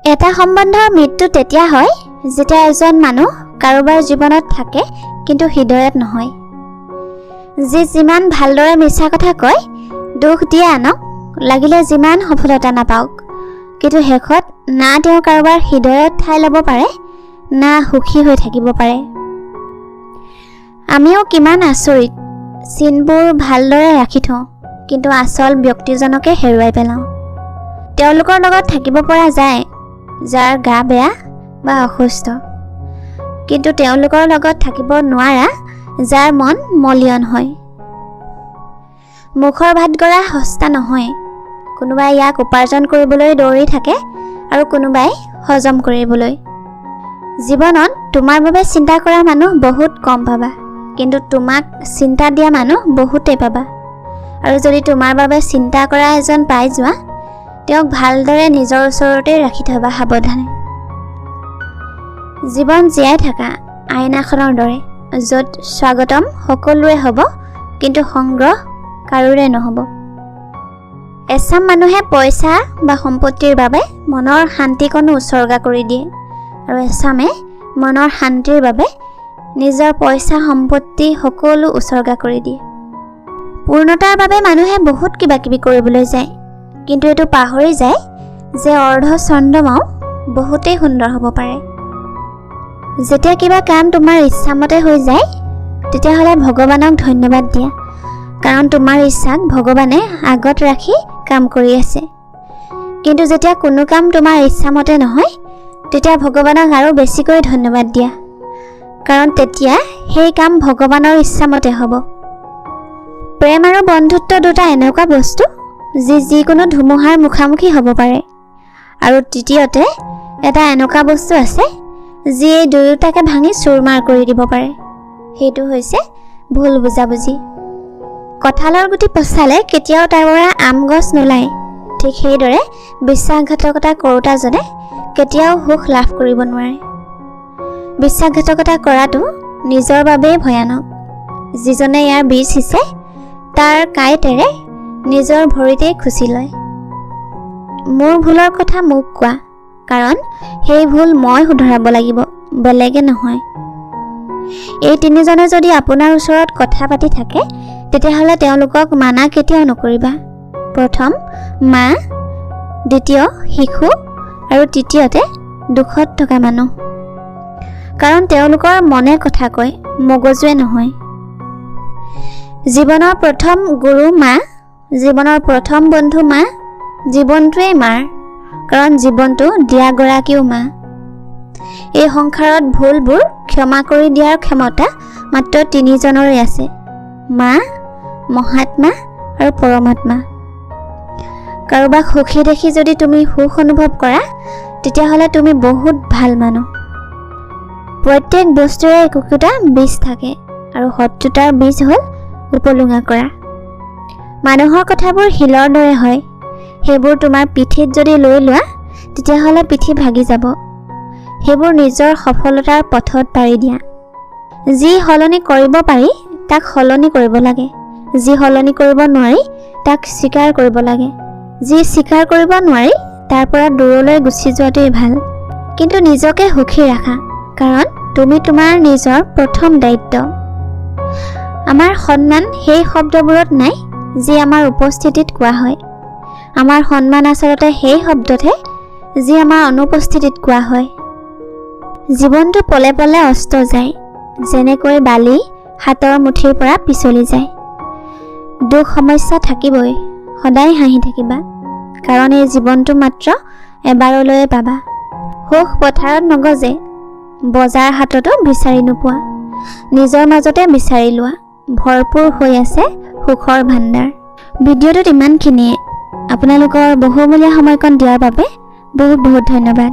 এটা সম্বন্ধৰ মৃত্যু তেতিয়া হয় যেতিয়া এজন মানুহ কাৰোবাৰ জীৱনত থাকে কিন্তু হৃদয়ত নহয়। যি যিমান ভালদৰে মিছা কথা কয়, দুখ দিয়ে আনক, লাগিলে যিমান সফলতা নাপাওক, কিন্তু শেষত না তেওঁ কাৰোবাৰ হৃদয়ত ঠাই ল'ব পাৰে না সুখী হৈ থাকিব পাৰে। আমিও কিমান আচৰিত, চিনবোৰ ভালদৰে ৰাখি থওঁ কিন্তু আচল ব্যক্তিজনকে হেৰুৱাই পেলাওঁ। তেওঁলোকৰ লগত থাকিব পৰা যায় যাৰ গা বেয়া বা অসুস্থ, কিন্তু তেওঁলোকৰ লগত থাকিব নোৱাৰা যাৰ মন মলিয়ন হয়। মুখৰ ভাত গৰা সস্তা নহয়। কোনোবাই ইয়াক উপাৰ্জন কৰিবলৈ দৌৰি থাকে আৰু কোনোবাই হজম কৰিবলৈ। জীৱনত তোমাৰ বাবে চিন্তা কৰা মানুহ বহুত কম পাবা, কিন্তু তোমাক চিন্তা দিয়া মানুহ বহুতেই পাবা। আৰু যদি তোমাৰ বাবে চিন্তা কৰা এজন পাই যোৱা, তেওঁক ভালদৰে নিজৰ ওচৰতে ৰাখি থবা সাৱধানে। জীৱন জীয়াই থাকা আইনাখনৰ দৰে, য'ত স্বাগতম সকলোৰে হ'ব কিন্তু সংগ্ৰহ কাৰোৰে নহ'ব। এচাম মানুহে পইচা বা সম্পত্তিৰ বাবে মনৰ শান্তিকণো উচৰ্গা কৰি দিয়ে, আৰু এচামে মনৰ শান্তিৰ বাবে নিজৰ পইচা সম্পত্তি সকলো উচৰ্গা কৰি দিয়ে। পূৰ্ণতাৰ বাবে মানুহে বহুত কিবা কিবি কৰিবলৈ যায়, কিন্তু এইটো পাহৰি যায় যে অৰ্ধ চন্দ্ৰমাও বহুতেই সুন্দৰ হ'ব পাৰে। যেতিয়া কিবা কাম তোমাৰ ইচ্ছামতে হৈ যায়, তেতিয়াহ'লে ভগৱানক ধন্যবাদ দিয়া, কাৰণ তোমাৰ ইচ্ছাক ভগৱানে আগত ৰাখি কাম কৰি আছে। কিন্তু যেতিয়া কোনো কাম তোমাৰ ইচ্ছামতে নহয়, তেতিয়া ভগৱানক আৰু বেছিকৈ ধন্যবাদ দিয়া, কাৰণ তেতিয়া সেই কাম ভগৱানৰ ইচ্ছামতে হ'ব। প্ৰেম আৰু বন্ধুত্ব দুটা এনেকুৱা বস্তু যি যিকোনো ধুমুহাৰ মুখামুখি হ'ব পাৰে। আৰু তৃতীয়তে এটা এনেকুৱা বস্তু আছে যি এই দুয়োটাকে ভাঙি চুৰমাৰ কৰি দিব পাৰে। সেইটো হৈছে ভুল বুজাবুজি। কঁঠালৰ গুটি পচালে কেতিয়াও তাৰ পৰা আম গছ নোলায়, ঠিক সেইদৰে বিশ্বাসঘাতকতা কৰোঁতাজনে কেতিয়াও সুখ লাভ কৰিব নোৱাৰে। বিশ্বাসঘাতকতা কৰাটো নিজৰ বাবেই ভয়ানক। যিজনে ইয়াৰ বীজ সিঁচে তাৰ কাঁইটেৰে নিজৰ ভৰিতেই খুচি লয়। মোৰ ভুলৰ কথা মোক কোৱা, কাৰণ সেই ভুল মই শুধৰাব লাগিব, বেলেগে নহয়। এই তিনিজনে যদি আপোনাৰ ওচৰত কথা পাতি থাকে, তেতিয়াহ'লে তেওঁলোকক মানা কেতিয়াও নকৰিবা। প্ৰথম মা, দ্বিতীয় শিশু আৰু তৃতীয়তে দুখত থকা মানুহ। কাৰণ তেওঁলোকৰ মনে কথা কয়, মগজুৱে নহয়। জীৱনৰ প্ৰথম গুৰু মা, জীৱনৰ প্ৰথম বন্ধু মা, জীৱনটোৱেই মাৰ, কাৰণ জীৱনটো দিয়াগৰাকীও মা। এই সংসাৰত ভুলবোৰ ক্ষমা কৰি দিয়াৰ ক্ষমতা মাত্ৰ তিনিজনৰে আছে, মা, মহাত্মা আৰু পৰমাত্মা। কাৰোবাক সুখী দেখি যদি তুমি সুখ অনুভৱ কৰা, তেতিয়াহ'লে তুমি বহুত ভাল মানুহ। প্ৰত্যেক বস্তুৰে একোটা বীজ থাকে, আৰু শত্ৰুতাৰ বীজ হ'ল উপলুঙা কৰা। মানুহৰ কথাবোৰ শিলৰ দৰে হয়, সেইবোৰ তোমাৰ পিঠিত যদি লৈ লোৱা, তেতিয়াহ'লে পিঠি ভাগি যাব। সেইবোৰ নিজৰ সফলতাৰ পথত পাৰি দিয়া। যি সলনি কৰিব পাৰি তাক সলনি কৰিব লাগে, যি সলনি কৰিব নোৱাৰি তাক স্বীকাৰ কৰিব লাগে। যি স্বীকাৰ কৰিব নোৱাৰি তাৰ পৰা দূৰলৈ গুচি যোৱাটোৱেই ভাল। কিন্তু নিজকে সুখী ৰাখা, কাৰণ তুমি তোমাৰ নিজৰ প্ৰথম দায়িত্ব। আমাৰ সন্মান সেই শব্দবোৰত নাই যি আমাৰ উপস্থিতিত কোৱা হয়। আমাৰ সন্মান আচলতে সেই শব্দতহে যি আমাৰ অনুপস্থিতিত কোৱা হয়। জীৱনটো পলে পলে অস্ত যায়, যেনেকৈ বালি হাতৰ মুঠিৰ পৰা পিছলি যায়। দুখ সমস্যা থাকিবই, সদায় হাঁহি থাকিবা, কাৰণ এই জীৱনটো মাত্ৰ এবাৰলৈয়ে পাবা। সুখ পথাৰত নগজে, বজাৰ হাততো বিচাৰি নোপোৱা। নিজৰ মাজতে বিচাৰি লোৱা, ভৰপূৰ হৈ আছে সুখৰ ভাণ্ডাৰ। ভিডিঅ'টোত ইমানখিনিয়ে। আপোনালোকৰ বহুমূলীয়া সময়কণ দিয়াৰ বাবে বহুত বহুত ধন্যবাদ।